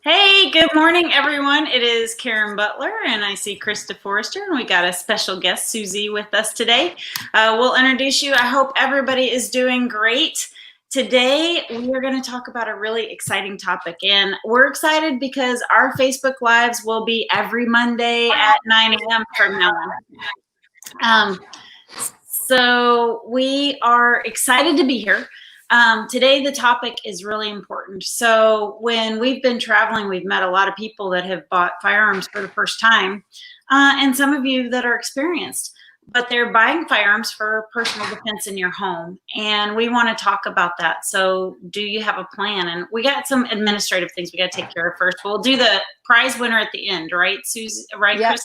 Hey, good morning, everyone. It is Karen Butler, and I see Krista Forrester, and we got a special guest, Suzie, with us today. We'll introduce you. I hope everybody is doing great. Today, we are going to talk about a really exciting topic, and we're excited because our Facebook Lives will be every Monday at 9 a.m. from now on. So we are excited to be here. Today, the topic is really important. So when we've been traveling, we've met a lot of people that have bought firearms for the first time, and some of you that are experienced, but they're buying firearms for personal defense in your home. And we want to talk about that. So do you have a plan? And we got some administrative things we got to take care of first. We'll do the prize winner at the end, right, Suzie? Right, Yep.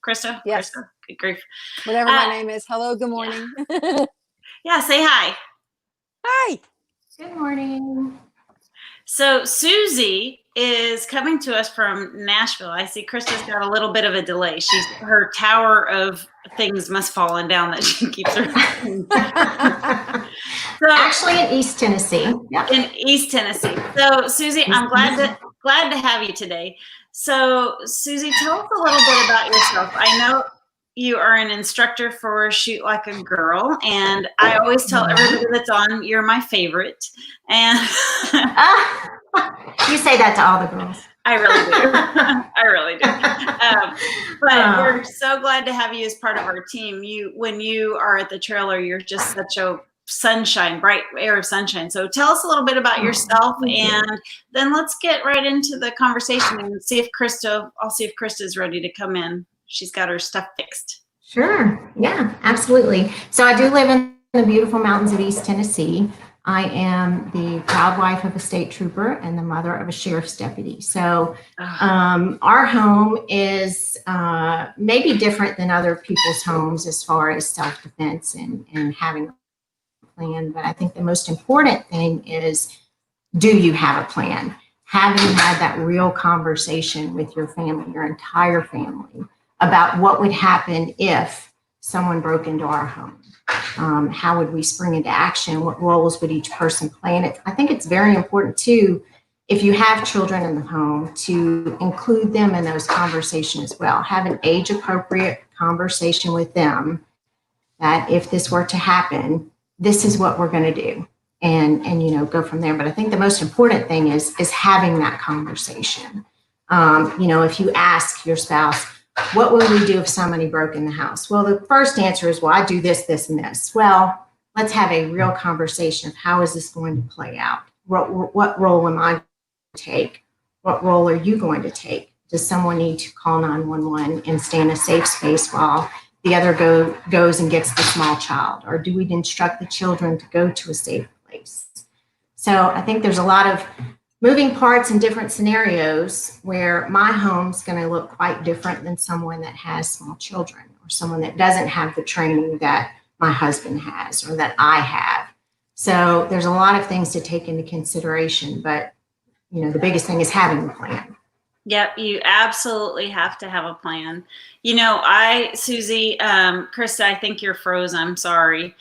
Krista? Yes. Krista? Good grief. Whatever my name is. Hello, good morning. Yeah, say hi. Hi. Good morning. So Suzie is coming to us from Nashville. I see Krista's got a little bit of a delay. Her tower of things must fallen down that she keeps her. So actually in East Tennessee. Yep. In East Tennessee. So Suzie, I'm glad to have you today. So Suzie, tell us a little bit about yourself. I know you are an instructor for Shoot Like a Girl, and I always tell everybody that's on, you're my favorite. And you say that to all the girls. I really do. I really do. But we're so glad to have you as part of our team. When you are at the trailer, you're just such a sunshine, bright air of sunshine. So tell us a little bit about yourself, and then let's get right into the conversation and see if I'll see if Krista's ready to come in. She's got her stuff fixed. Sure. Yeah, absolutely. So I do live in the beautiful mountains of East Tennessee. I am the proud wife of a state trooper and the mother of a sheriff's deputy. So our home is maybe different than other people's homes as far as self-defense and having a plan. But I think the most important thing is, do you have a plan? Have you had that real conversation with your family, your entire family, about what would happen if someone broke into our home? How would we spring into action? What roles would each person play in it? I think it's very important too, if you have children in the home, to include them in those conversations as well. Have an age-appropriate conversation with them that if this were to happen, this is what we're going to do, and go from there. But I think the most important thing is having that conversation. If you ask your spouse, what would we do if somebody broke in the house? Well, the first answer is, well, I do this, this, and this. Well, let's have a real conversation of how is this going to play out? What role am I going to take? What role are you going to take? Does someone need to call 911 and stay in a safe space while the other goes and gets the small child? Or do we instruct the children to go to a safe place? So I think there's a lot of moving parts in different scenarios where my home's going to look quite different than someone that has small children, or someone that doesn't have the training that my husband has or that I have. So there's a lot of things to take into consideration, but the biggest thing is having a plan. Yep, you absolutely have to have a plan. Suzie, Krista, I think you're frozen. I'm sorry.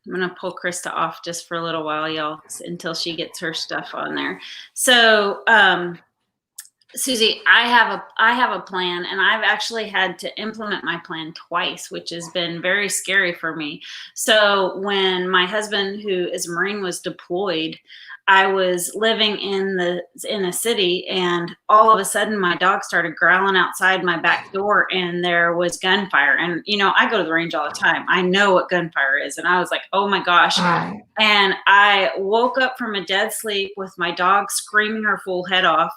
I'm going to pull Krista off just for a little while, y'all, until she gets her stuff on there. So, Suzie, I have a plan, and I've actually had to implement my plan twice, which has been very scary for me. So when my husband, who is a Marine, was deployed, I was living in a city, and all of a sudden my dog started growling outside my back door, and there was gunfire. And I go to the range all the time. I know what gunfire is, and I was like, oh my gosh. Right. And I woke up from a dead sleep with my dog screaming her full head off,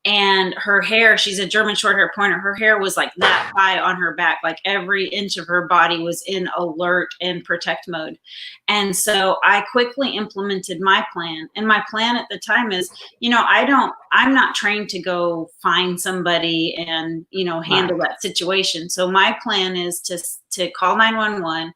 and her hair, she's a German short hair pointer, her hair was like that high on her back, like every inch of her body was in alert and protect mode. And so I quickly implemented my plan. And my plan at the time is, I'm not trained to go find somebody and, handle that situation. So my plan is to call 911.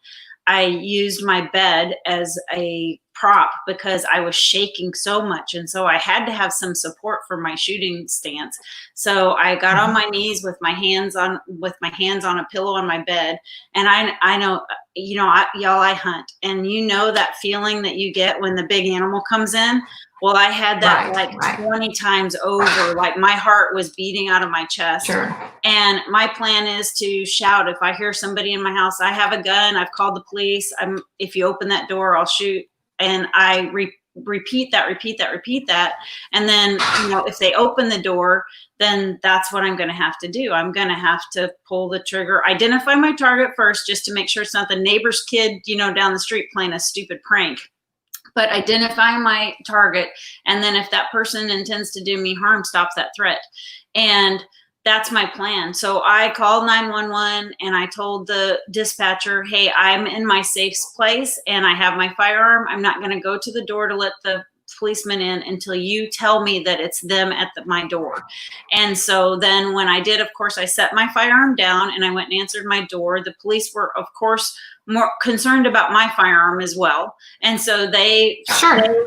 I used my bed as a prop because I was shaking so much. And so I had to have some support for my shooting stance. So I got on my knees with my hands on a pillow on my bed. And I know, y'all, I hunt, and that feeling that you get when the big animal comes in. Well, I had that Right. 20 times over. Like my heart was beating out of my chest. Sure. And my plan is to shout if I hear somebody in my house. I have a gun. I've called the police. If you open that door, I'll shoot. And I repeat that. And then, if they open the door, then that's what I'm going to have to do. I'm going to have to pull the trigger, identify my target first, just to make sure it's not the neighbor's kid, down the street playing a stupid prank. But identifying my target, and then if that person intends to do me harm, stop that threat. And that's my plan. So I called 911 and I told the dispatcher, hey, I'm in my safe place and I have my firearm. I'm not going to go to the door to let the policeman in until you tell me that it's them at my door. And so then when I did, of course, I set my firearm down and I went and answered my door. The police were, of course, more concerned about my firearm as well. And so they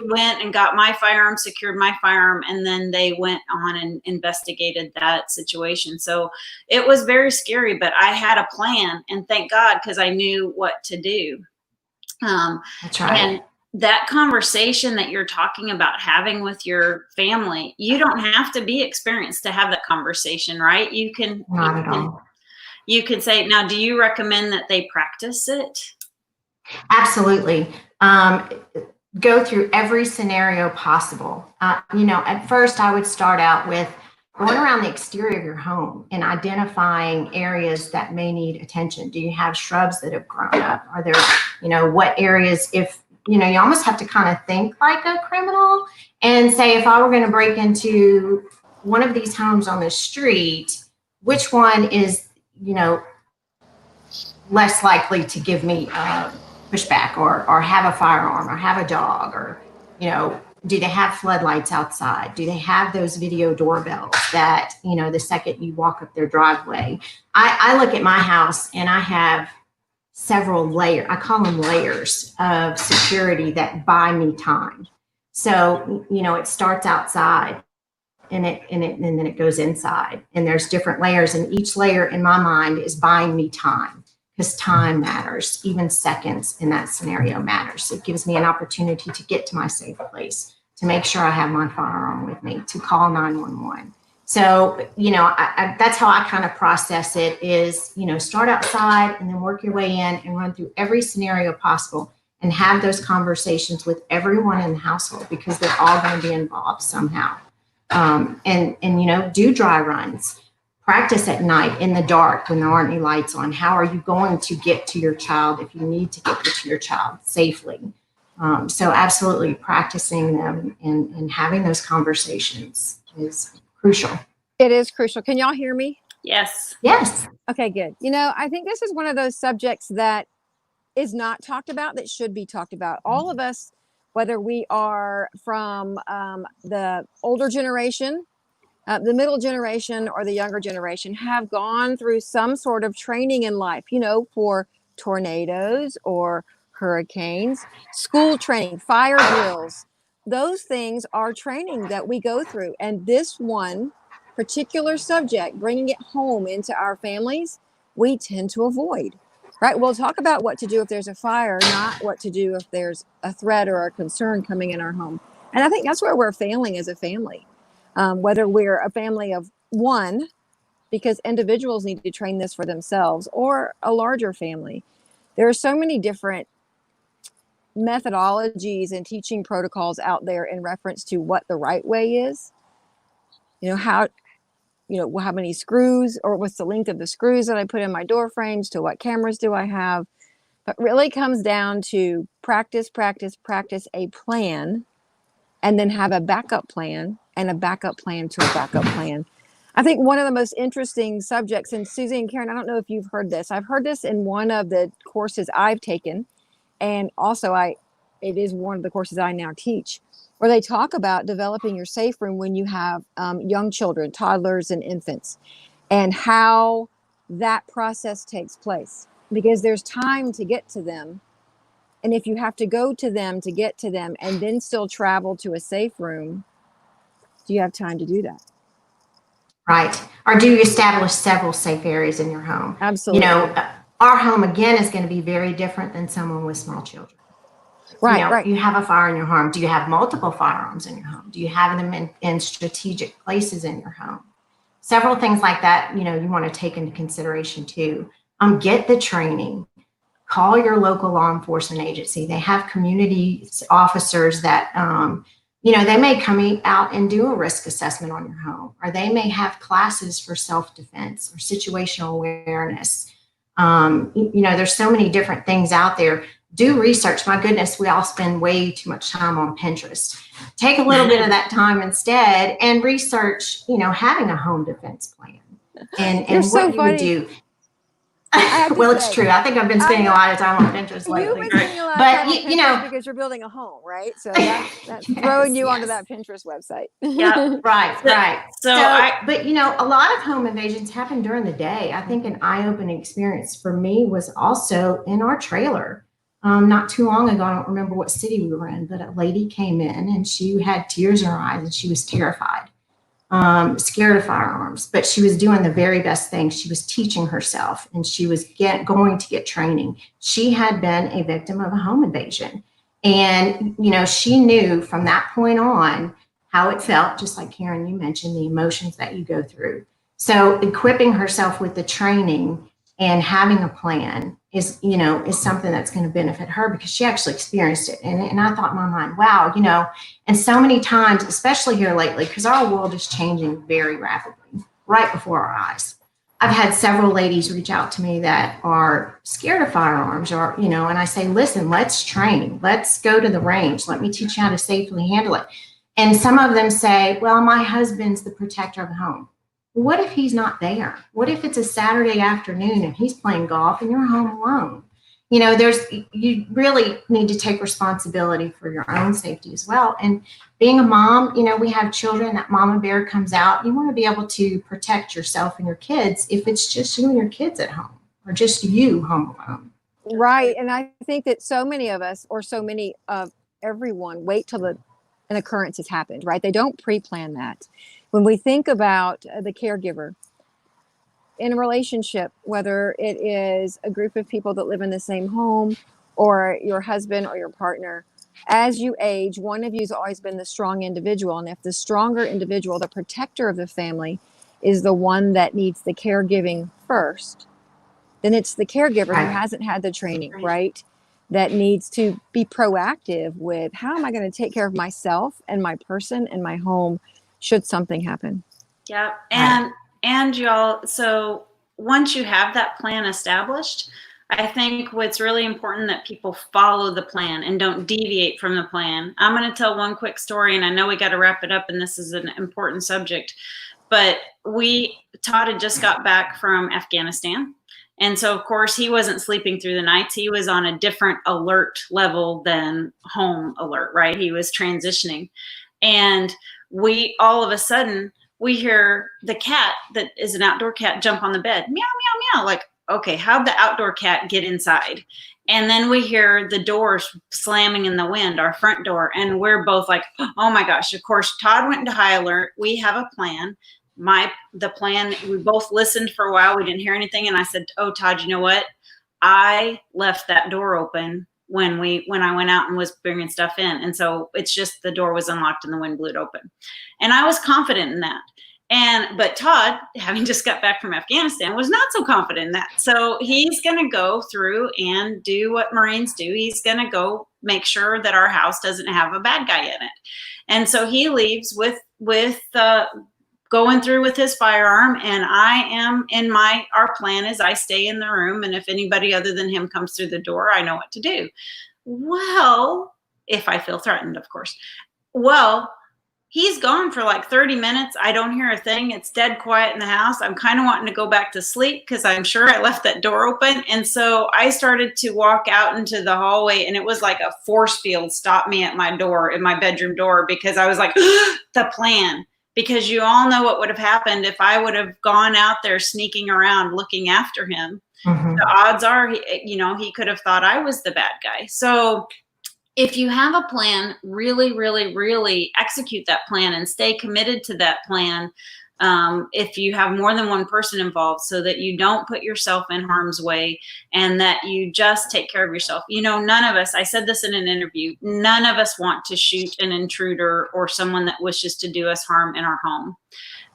went and got my firearm, secured my firearm, and then they went on and investigated that situation. So it was very scary, but I had a plan, and thank God, because I knew what to do. That's right. And that conversation that you're talking about having with your family, you don't have to be experienced to have that conversation, right? Not at all. You could say, now, do you recommend that they practice it? Absolutely. Go through every scenario possible. At first I would start out with going around the exterior of your home and identifying areas that may need attention. Do you have shrubs that have grown up? Are there, what areas, if, you almost have to kind of think like a criminal and say, if I were going to break into one of these homes on the street, which one is, less likely to give me pushback or have a firearm or have a dog, or, do they have floodlights outside? Do they have those video doorbells that, the second you walk up their driveway? I look at my house and I have several layers, I call them layers of security that buy me time. So, it starts outside and then it goes inside, and there's different layers, and each layer in my mind is buying me time, because time matters. Even seconds in that scenario matters. It gives me an opportunity to get to my safe place, to make sure I have my firearm with me, to call 911. So, that's how I kind of process it is, start outside and then work your way in and run through every scenario possible and have those conversations with everyone in the household, because they're all going to be involved somehow. And do dry runs. Practice at night in the dark when there aren't any lights on. How are you going to get to your child if you need to get to your child safely? So absolutely practicing them and having those conversations is crucial. It is crucial. Can y'all hear me? Yes. Yes. Okay, good. I think this is one of those subjects that is not talked about that should be talked about. All of us, whether we are from the older generation, the middle generation, or the younger generation, have gone through some sort of training in life, for tornadoes or hurricanes, school training, fire drills. Those things are training that we go through. And this one particular subject, bringing it home into our families, we tend to avoid. Right. We'll talk about what to do if there's a fire, not what to do if there's a threat or a concern coming in our home. And I think that's where we're failing as a family, whether we're a family of one, because individuals need to train this for themselves, or a larger family. There are so many different methodologies and teaching protocols out there in reference to what the right way is. How many screws, or what's the length of the screws that I put in my door frames, to what cameras do I have. But really comes down to practice a plan, and then have a backup plan, and a backup plan to a backup plan. I think one of the most interesting subjects, and Suzie and Karen, I don't know if you've heard this. I've heard this in one of the courses I've taken, and also it is one of the courses I now teach, where they talk about developing your safe room when you have young children, toddlers and infants, and how that process takes place, because there's time to get to them. And if you have to go to them to get to them and then still travel to a safe room, do you have time to do that? Right. Or do you establish several safe areas in your home? Absolutely. Our home, again, is going to be very different than someone with small children. Right, right. You have a fire in your home. Do you have multiple firearms in your home? Do you have them in strategic places in your home? Several things like that, you want to take into consideration too. Get the training. Call your local law enforcement agency. They have community officers that, they may come out and do a risk assessment on your home, or they may have classes for self-defense or situational awareness. There's so many different things out there. Do research. My goodness, we all spend way too much time on Pinterest. Take a little bit of that time instead and research, having a home defense plan and what you would do. Well, it's true. I think I've been spending a lot of time on Pinterest lately. You've been spending a lot of time on Pinterest because you're building a home, right? So that's throwing you onto that Pinterest website. Yeah, right. So but a lot of home invasions happen during the day. I think an eye-opening experience for me was also in our trailer. Not too long ago, I don't remember what city we were in, but a lady came in and she had tears in her eyes and she was terrified. Scared of firearms, but she was doing the very best thing. She was teaching herself and she was going to get training. She had been a victim of a home invasion. And, she knew from that point on how it felt, just like Karen, you mentioned, the emotions that you go through. So equipping herself with the training and having a plan is something that's going to benefit her because she actually experienced it. And I thought in my mind, wow, and so many times, especially here lately, because our world is changing very rapidly right before our eyes. I've had several ladies reach out to me that are scared of firearms or, and I say, listen, let's train. Let's go to the range. Let me teach you how to safely handle it. And some of them say, well, my husband's the protector of the home. What if he's not there? What if it's a Saturday afternoon and he's playing golf and you're home alone? You really need to take responsibility for your own safety as well. And being a mom, we have children, that mama bear comes out. You want to be able to protect yourself and your kids if it's just you and your kids at home or just you home alone. Right. And I think that so many of us, or so many of everyone, wait till an occurrence has happened, right? They don't pre-plan that. When we think about the caregiver in a relationship, whether it is a group of people that live in the same home or your husband or your partner, as you age, one of you has always been the strong individual. And if the stronger individual, the protector of the family, is the one that needs the caregiving first, then it's the caregiver who hasn't had the training, right? That needs to be proactive with how am I going to take care of myself and my person and my home should something happen. Yeah. And y'all, so once you have that plan established, I think what's really important that people follow the plan and don't deviate from the plan. I'm going to tell one quick story, and I know we got to wrap it up, and this is an important subject, but Todd had just got back from Afghanistan. And so, of course, he wasn't sleeping through the nights. He was on a different alert level than home alert, right? He was transitioning. And all of a sudden, we hear the cat that is an outdoor cat jump on the bed. Meow, meow, meow. Like, okay, how'd the outdoor cat get inside? And then we hear the doors slamming in the wind, our front door. And we're both like, oh my gosh. Of course, Todd went into high alert. We have a plan. The plan, we both listened for a while. We didn't hear anything. And I said, oh, Todd, you know what? I left that door open when I went out and was bringing stuff in. And so it's just the door was unlocked and the wind blew it open. And I was confident in that. But Todd, having just got back from Afghanistan, was not so confident in that. So he's going to go through and do what Marines do. He's going to go make sure that our house doesn't have a bad guy in it. And so he leaves with going through with his firearm, and I am in our plan is I stay in the room, and if anybody other than him comes through the door, I know what to do. Well, if I feel threatened, of course. Well, he's gone for like 30 minutes. I don't hear a thing. It's dead quiet in the house. I'm kind of wanting to go back to sleep because I'm sure I left that door open. And so I started to walk out into the hallway, and it was like a force field stopped me at my door, in my bedroom door, because I was like, the plan. Because you all know what would have happened if I would have gone out there sneaking around looking after him. Mm-hmm. The odds are, he could have thought I was the bad guy. So if you have a plan, really, really, really execute that plan and stay committed to that plan. if you have more than one person involved, so that you don't put yourself in harm's way and that you just take care of yourself. You know, none of us, I said this in an interview, none of us want to shoot an intruder or someone that wishes to do us harm in our home.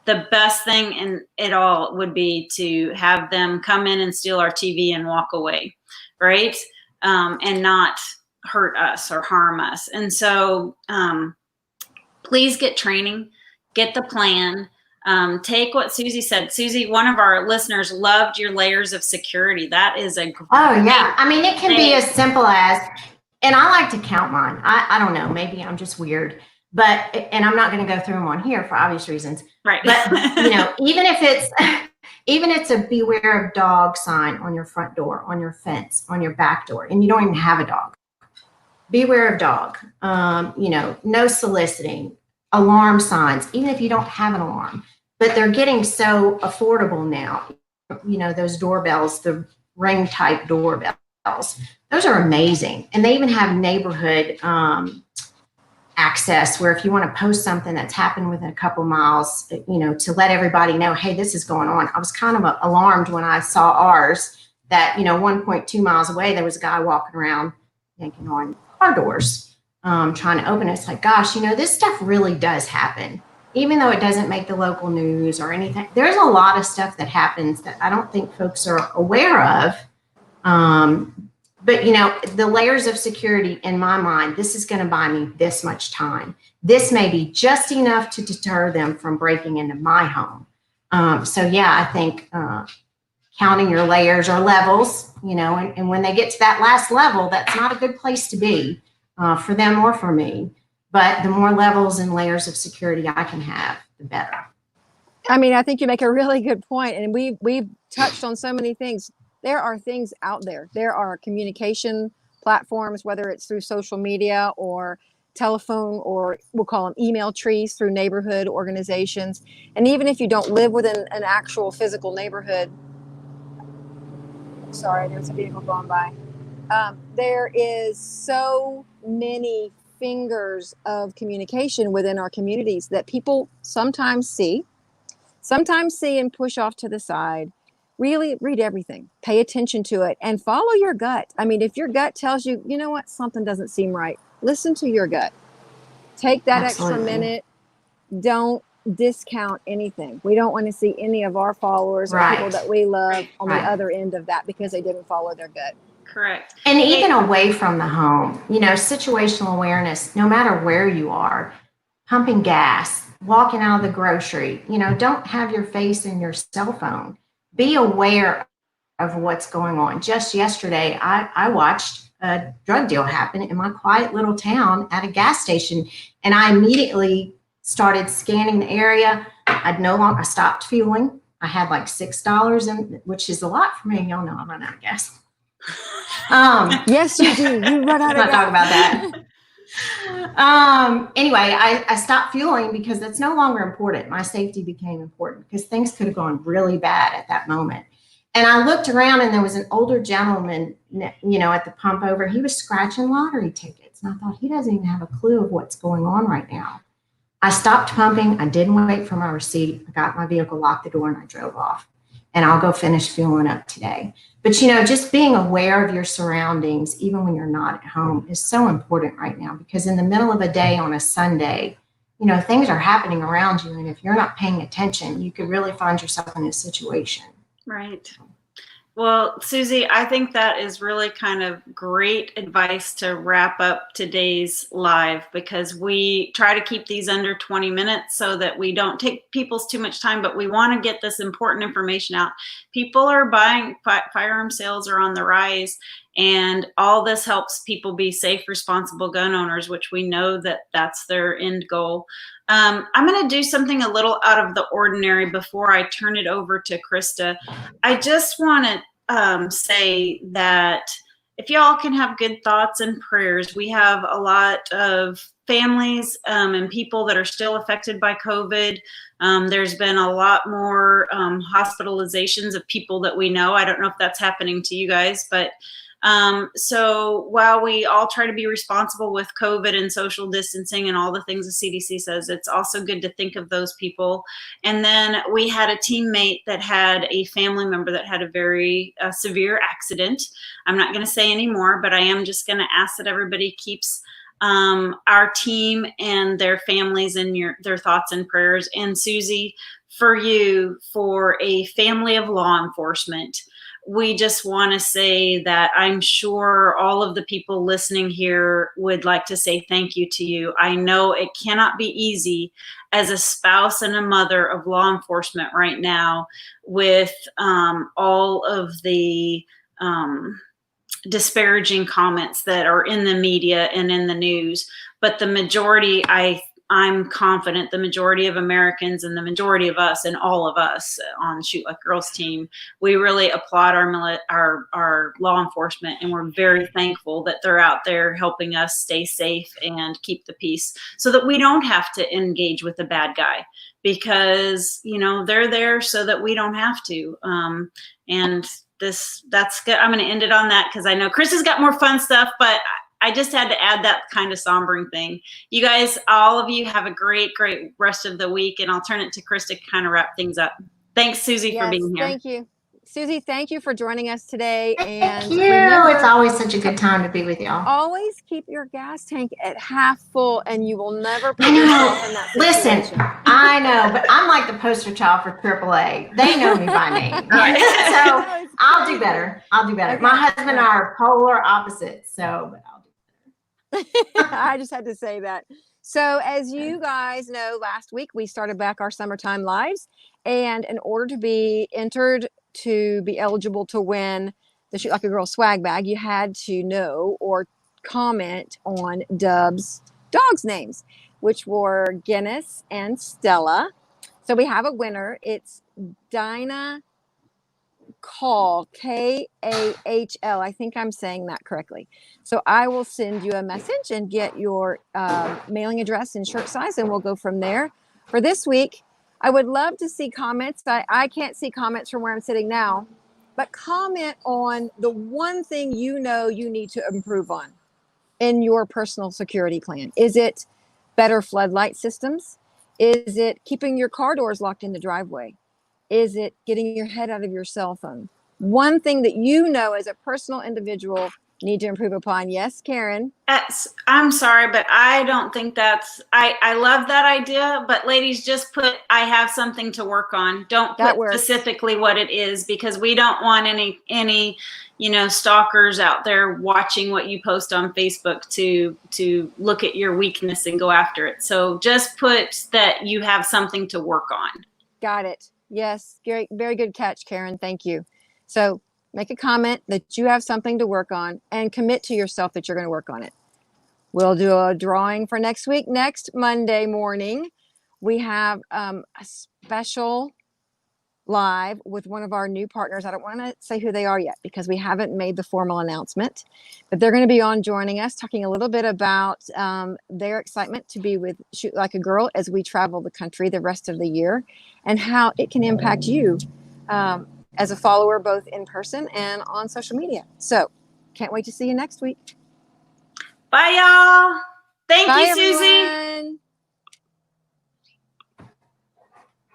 The best thing in it all would be to have them come in and steal our TV and walk away, right? And not hurt us or harm us. And so please get training, get the plan. Take what Suzie said. Suzie, one of our listeners, loved your layers of security. That is a great I mean, it can be as simple as, and I like to count mine. I don't know, maybe I'm just weird, but, and I'm not going to go through them on here for obvious reasons. Right. But, you know, even if it's a beware of dog sign on your front door, on your fence, on your back door, and you don't even have a dog, beware of dog, you know, no soliciting, alarm signs, even if you don't have an alarm. But they're getting so affordable now. You know, those doorbells, the ring type doorbells, those are amazing. And they even have neighborhood access where if you want to post something that's happened within a couple miles, you know, to let everybody know, hey, this is going on. I was kind of alarmed when I saw ours that, you know, 1.2 miles away, there was a guy walking around yanking on car doors, trying to open it. It's like, gosh, you know, this stuff really does happen. Even though it doesn't make the local news or anything, there's a lot of stuff that happens that I don't think folks are aware of. But, you know, the layers of security in my mind, this is going to buy me this much time. This may be just enough to deter them from breaking into my home. So, yeah, I think counting your layers or levels, you know, and when they get to that last level, that's not a good place to be for them or for me. But the more levels and layers of security I can have, the better. I mean, I think you make a really good point, and we've touched on so many things. There are things out there. There are communication platforms, whether it's through social media or telephone, or we'll call them email trees through neighborhood organizations. And even if you don't live within an actual physical neighborhood, sorry, there's a vehicle going by. There is so many fingers of communication within our communities that people sometimes see and push off to the side. Really read everything, pay attention to it, and follow your gut. I mean, if your gut tells you, you know what, something doesn't seem right, listen to your gut. Take that extra minute. Don't discount anything. We don't want to see any of our followers or people that we love on the other end of that because they didn't follow their gut. Correct. And even away from the home, you know, situational awareness, no matter where you are, pumping gas, walking out of the grocery, you know, don't have your face in your cell phone. Be aware of what's going on. Just yesterday, I watched a drug deal happen in my quiet little town at a gas station, and I immediately started scanning the area. I stopped fueling. I had like $6 in, which is a lot for me. Y'all know I run out of gas. Yes, you do. You run out of gas. Let's not talk about that. Anyway, I stopped fueling because it's no longer important. My safety became important because things could have gone really bad at that moment. And I looked around and there was an older gentleman, you know, at the pump over. He was scratching lottery tickets. And I thought, he doesn't even have a clue of what's going on right now. I stopped pumping. I didn't wait for my receipt. I got my vehicle, locked the door, and I drove off. And I'll go finish fueling up today. But, you know, just being aware of your surroundings, even when you're not at home, is so important right now, because in the middle of a day on a Sunday, you know, things are happening around you. And if you're not paying attention, you could really find yourself in a situation. Right. Well, Suzie, I think that is really kind of great advice to wrap up today's live, because we try to keep these under 20 minutes so that we don't take people's too much time, but we want to get this important information out. People are buying, firearm sales are on the rise, and all this helps people be safe, responsible gun owners, which we know that that's their end goal. I'm going to do something a little out of the ordinary before I turn it over to Christa. I just want to say that if y'all can have good thoughts and prayers, we have a lot of families and people that are still affected by COVID. There's been a lot more hospitalizations of people that we know. I don't know if that's happening to you guys, but So while we all try to be responsible with COVID and social distancing and all the things the CDC says, it's also good to think of those people. And then we had a teammate that had a family member that had a very severe accident. I'm not going to say any more, but I am just going to ask that everybody keeps our team and their families in their thoughts and prayers. And Suzie, for you, for a family of law enforcement, we just want to say that I'm sure all of the people listening here would like to say thank you to you. I know it cannot be easy as a spouse and a mother of law enforcement right now with all of the disparaging comments that are in the media and in the news. But the majority, I'm confident the majority of Americans and the majority of us and all of us on Shoot Like Girls team, we really applaud our law enforcement, and we're very thankful that they're out there helping us stay safe and keep the peace so that we don't have to engage with the bad guy, because, you know, they're there so that we don't have to. And that's good. I'm going to end it on that because I know Chris has got more fun stuff, but I just had to add that kind of sombering thing. You guys, all of you, have a great rest of the week, and I'll turn it to Chris to kind of wrap things up. Thanks, Suzie, for being here. Thank you. Suzie, thank you for joining us today. Thank you. Remember, it's always such a good time to be with y'all. Always keep your gas tank at half full, and you will never put yourself in that situation. Listen, I know, but I'm like the poster child for AAA. They know me by name. So I'll do better. Okay. My husband and I are polar opposites, so but I'll do better. I just had to say that. So as you guys know, last week we started back our summertime lives, and in order to be entered to be eligible to win the Shoot Like a Girl swag bag, you had to know or comment on Dub's dogs' names, which were Guinness and Stella. So we have a winner. It's Dinah Call, Kahl. I think I'm saying that correctly. So I will send you a message and get your mailing address and shirt size, and we'll go from there. For this week, I would love to see comments. I can't see comments from where I'm sitting now, but comment on the one thing you know you need to improve on in your personal security plan. Is it better floodlight systems? Is it keeping your car doors locked in the driveway? Is it getting your head out of your cell phone? One thing that you know as a personal individual need to improve upon. Yes, Karen? I'm sorry, but I don't think I love that idea, but ladies, just put, I have something to work on. Don't put specifically what it is, because we don't want any, you know, stalkers out there watching what you post on Facebook to look at your weakness and go after it. So just put that you have something to work on. Got it. Yes, very good catch, Karen. Thank you. So make a comment that you have something to work on and commit to yourself that you're going to work on it. We'll do a drawing for next week. Next Monday morning, we have a special live with one of our new partners. I don't want to say who they are yet because we haven't made the formal announcement, but they're going to be on joining us, talking a little bit about their excitement to be with Shoot Like a Girl as we travel the country the rest of the year, and how it can impact you as a follower, both in person and on social media. So can't wait to see you next week. Bye, y'all. Thank you, Suzie. Everyone.